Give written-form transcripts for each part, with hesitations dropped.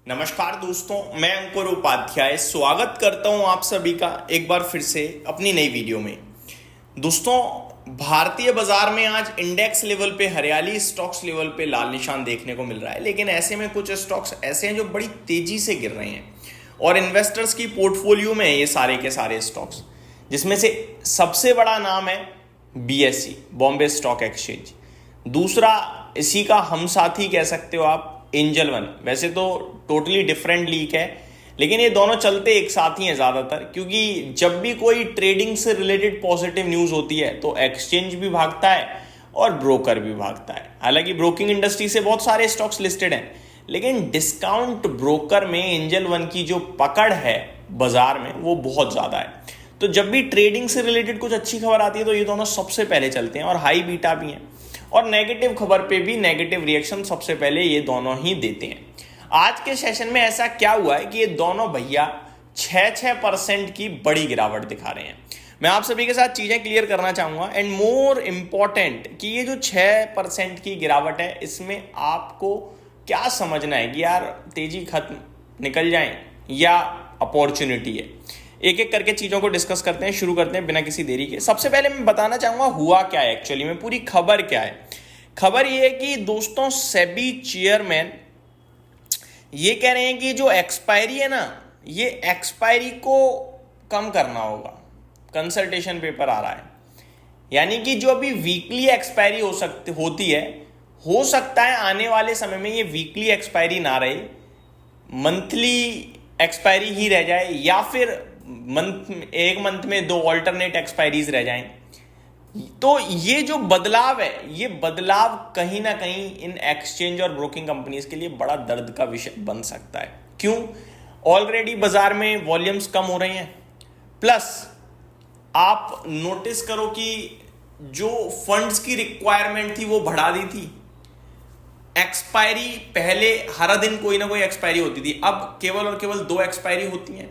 नमस्कार दोस्तों, मैं अंकुर उपाध्याय स्वागत करता हूं आप सभी का एक बार फिर से अपनी नई वीडियो में। दोस्तों, भारतीय बाजार में आज इंडेक्स लेवल पे हरियाली, स्टॉक्स लेवल पे लाल निशान देखने को मिल रहा है। लेकिन ऐसे में कुछ स्टॉक्स ऐसे हैं जो बड़ी तेजी से गिर रहे हैं और इन्वेस्टर्स की पोर्टफोलियो में ये सारे के सारे स्टॉक्स, जिसमें से सबसे बड़ा नाम है बीएसई, बॉम्बे स्टॉक एक्सचेंज। दूसरा इसी का हम साथी कह सकते हो आप, एंजल वन। वैसे तो टोटली डिफरेंट लीग है, लेकिन ये दोनों चलते एक साथ ही हैं ज़्यादातर, क्योंकि जब भी कोई ट्रेडिंग से रिलेटेड पॉजिटिव न्यूज़ होती है तो एक्सचेंज भी भागता है और ब्रोकर भी भागता है। हालांकि ब्रोकिंग इंडस्ट्री से बहुत सारे स्टॉक्स लिस्टेड हैं, लेकिन डिस्काउंट ब्रोकर में एंजल वन की जो पकड़ है बाजार में वो बहुत ज़्यादा है। तो जब भी ट्रेडिंग से रिलेटेड कुछ अच्छी खबर आती है तो ये दोनों सबसे पहले चलते हैं और हाई बीटा भी हैं, और नेगेटिव खबर पे भी नेगेटिव रिएक्शन सबसे पहले ये दोनों ही देते हैं। आज के सेशन में ऐसा क्या हुआ है कि ये दोनों भैया 6% की बड़ी गिरावट दिखा रहे हैं। मैं आप सभी के साथ चीजें क्लियर करना चाहूंगा, एंड मोर इंपॉर्टेंट कि ये जो 6% की गिरावट है इसमें आपको क्या समझना है कि यार तेजी खत्म निकल जाए या अपॉर्चुनिटी है। एक एक करके चीजों को डिस्कस करते हैं, शुरू करते हैं बिना किसी देरी के। सबसे पहले मैं बताना चाहूंगा हुआ क्या है एक्चुअली में, पूरी खबर क्या है। खबर ये है कि दोस्तों, सेबी चेयरमैन ये कह रहे हैं कि जो एक्सपायरी है ना, ये एक्सपायरी को कम करना होगा। कंसल्टेशन पेपर आ रहा है, यानी कि जो अभी वीकली एक्सपायरी होती है, हो सकता है आने वाले समय में ये वीकली एक्सपायरी ना रहे, मंथली एक्सपायरी ही रह जाए, या फिर एक मंथ में 2 ऑल्टरनेट एक्सपायरीज रह जाएं। तो ये जो बदलाव है, ये बदलाव कहीं ना कहीं इन एक्सचेंज और ब्रोकिंग कंपनीज के लिए बड़ा दर्द का विषय बन सकता है। क्यों? ऑलरेडी बाजार में वॉल्यूम्स कम हो रहे हैं, प्लस आप नोटिस करो कि जो फंड्स की रिक्वायरमेंट थी वो बढ़ा दी थी। एक्सपायरी पहले हर दिन कोई ना कोई एक्सपायरी होती थी, अब केवल और केवल 2 एक्सपायरी होती हैं।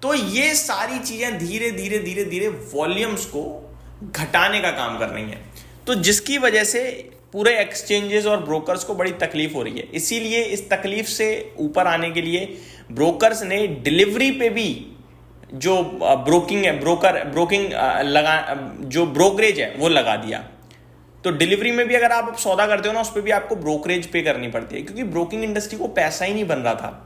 तो ये सारी चीजें धीरे धीरे धीरे धीरे वॉल्यूम्स को घटाने का काम कर रही हैं, तो जिसकी वजह से पूरे एक्सचेंजेस और ब्रोकर्स को बड़ी तकलीफ हो रही है। इसीलिए इस तकलीफ से ऊपर आने के लिए ब्रोकर्स ने डिलीवरी पे भी जो ब्रोकिंग है, ब्रोकिंग जो ब्रोकरेज है वो लगा दिया। तो डिलीवरी में भी अगर आप सौदा करते हो ना, उस पर भी आपको ब्रोकरेज पे करनी पड़ती है, क्योंकि ब्रोकिंग इंडस्ट्री को पैसा ही नहीं बन रहा था।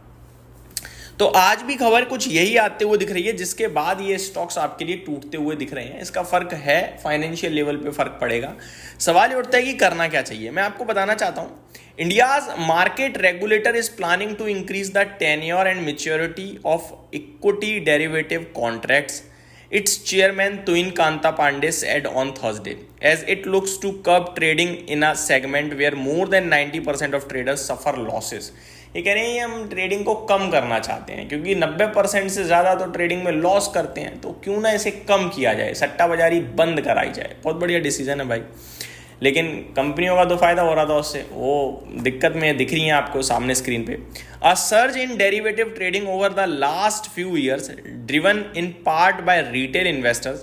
तो आज भी खबर कुछ यही आते हुए दिख रही है, जिसके बाद ये स्टॉक्स आपके लिए टूटते हुए दिख रहे हैं। इसका फर्क है, फाइनेंशियल लेवल पे फर्क पड़ेगा। सवाल ये उठता है कि करना क्या चाहिए। मैं आपको बताना चाहता हूं, India's market regulator is planning to increase the tenure and maturity of equity derivative contracts, its chairman Tuin Kanta Pandey said on Thursday, as it looks to curb trading in a segment where more than 90% of traders suffer losses. ये कह रहे हैं हम trading को कम करना चाहते हैं, क्योंकि 90% से ज़्यादा तो ट्रेडिंग में लॉस करते हैं, तो क्यों ना इसे कम किया जाए, सट्टा बाजारी बंद कराई जाए। बहुत बढ़िया डिसीजन है भाई, लेकिन कंपनियों का तो फायदा हो रहा था उससे, वो दिक्कत में दिख रही है आपको सामने स्क्रीन पे। A surge in derivative trading over the last few years, driven in part by retail investors,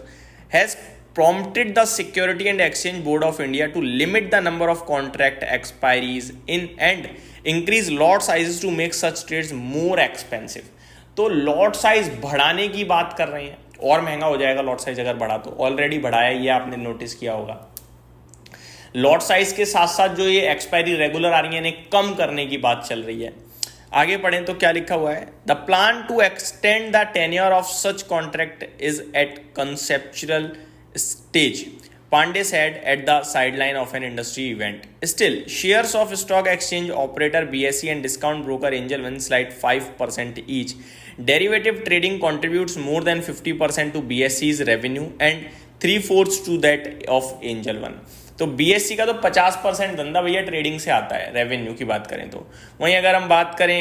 has prompted the Security and Exchange Board of India to limit the number of contract expiries in and increase lot sizes to make such trades more expensive. तो lot size बढ़ाने की बात कर रहे हैं, और महंगा हो जाएगा लॉट साइज अगर बढ़ा तो। ऑलरेडी बढ़ाया, ये आपने नोटिस किया होगा। लॉट साइज के साथ साथ जो ये एक्सपायरी रेगुलर आ रही है, इन्हें कम करने की बात चल रही है। आगे पढ़ें तो क्या लिखा हुआ है, the plan to extend the tenure of such contract is at conceptual stage, Pandey said at the sideline of an industry event. Still, shares of stock exchange operator BSE and discount broker Angel One slide 5% each. Derivative trading contributes more than 50% to BSE's revenue and 3/4 to that of Angel One. तो BSc का तो 50% धंधा भैया trading से आता है, revenue की बात करें तो। वहीं अगर हम बात करें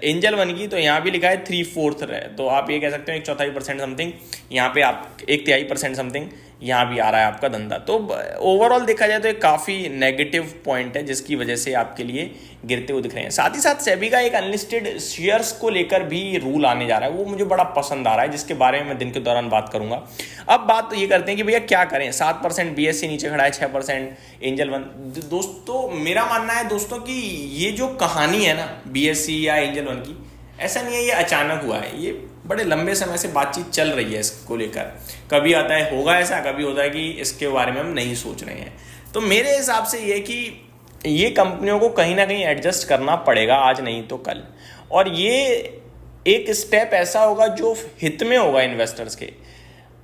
एंजल वन की, तो यहाँ भी लिखा है 3/4 है, तो आप ये कह सकते हो 1/4% समथिंग, यहाँ पे आप 1/3% समथिंग यहाँ भी आ रहा है आपका धंधा। तो ओवरऑल देखा जाए तो एक काफ़ी नेगेटिव पॉइंट है जिसकी वजह से आपके लिए गिरते हुए दिख रहे हैं। साथ ही साथ सेबी का एक अनलिस्टेड शेयर्स को लेकर भी रूल आने जा रहा है, वो मुझे बड़ा पसंद आ रहा है, जिसके बारे में मैं दिन के दौरान बात करूंगा। अब बात तो ये करते हैं कि भैया क्या करें। 7% BSE नीचे खड़ा है, 6% एंजल वन। दोस्तों मेरा मानना है दोस्तों कि ये जो कहानी है ना BSE या एंजल वन की, ऐसा नहीं है ये अचानक हुआ है, ये बड़े लंबे समय से बातचीत चल रही है इसको लेकर। कभी आता है होगा ऐसा, कभी होता है कि इसके बारे में हम नहीं सोच रहे हैं। तो मेरे हिसाब से ये कि ये कंपनियों को कहीं ना कहीं एडजस्ट करना पड़ेगा, आज नहीं तो कल। और ये एक स्टेप ऐसा होगा जो हित में होगा इन्वेस्टर्स के।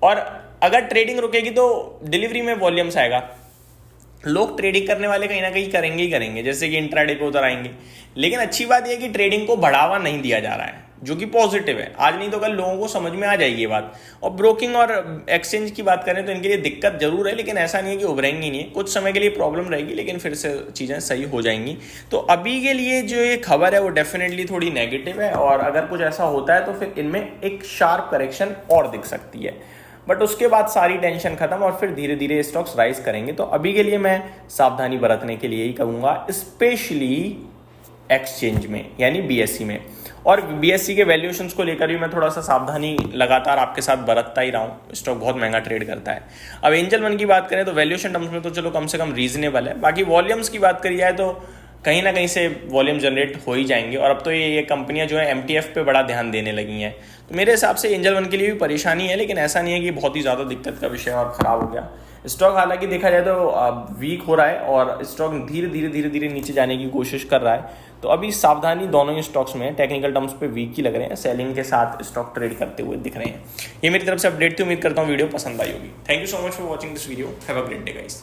और अगर ट्रेडिंग रुकेगी तो डिलीवरी में वॉल्यूम्स आएगा, लोग ट्रेडिंग करने वाले कहीं ना कहीं करेंगे ही करेंगे, जैसे कि इंट्राडे पे उतर आएंगे। लेकिन अच्छी बात यह है कि ट्रेडिंग को बढ़ावा नहीं दिया जा रहा है, जो कि पॉजिटिव है। आज नहीं तो कल लोगों को समझ में आ जाएगी ये बात। और ब्रोकिंग और एक्सचेंज की बात करें तो इनके लिए दिक्कत जरूर है, लेकिन ऐसा नहीं है कि उभरेंगी नहीं है। कुछ समय के लिए प्रॉब्लम रहेगी, लेकिन फिर से चीज़ें सही हो जाएंगी। तो अभी के लिए जो ये खबर है वो डेफिनेटली थोड़ी नेगेटिव है, और अगर कुछ ऐसा होता है तो फिर इनमें एक शार्प करेक्शन और दिख सकती है। बट उसके बाद सारी टेंशन खत्म और फिर धीरे धीरे स्टॉक्स राइज करेंगे। तो अभी के लिए मैं सावधानी बरतने के लिए ही कहूँगा, स्पेशली एक्सचेंज में यानी BSE में। और BSE के वैल्यूएशंस को लेकर भी मैं थोड़ा सा सावधानी लगातार आपके साथ बरतता ही रहा हूँ। स्टॉक बहुत महंगा ट्रेड करता है। अब एंजल वन की बात करें तो वैल्यूएशन टर्म्स में तो चलो कम से कम रीजनेबल है। बाकी वॉल्यूम्स की बात करी जाए तो कहीं ना कहीं से वॉल्यूम जनरेट हो ही जाएंगे। और अब तो ये कंपनियां जो है MTF पे बड़ा ध्यान देने लगी हैं। तो मेरे हिसाब से एंजल वन के लिए भी परेशानी है, लेकिन ऐसा नहीं है कि बहुत ही ज़्यादा दिक्कत का विषय और ख़राब हो गया। स्टॉक हालांकि देखा जाए तो वीक हो रहा है और स्टॉक धीरे धीरे नीचे जाने की कोशिश कर रहा है। तो अभी सावधानी दोनों ही स्टॉक्स में, टेक्निकल टर्म्स पे वीक ही लग रहे हैं, सेलिंग के साथ स्टॉक ट्रेड करते हुए दिख रहे हैं। ये मेरी तरफ से अपडेट थी, उम्मीद करता हूँ वीडियो पसंद आई होगी। Thank you so much for watching this video. Have a great day guys.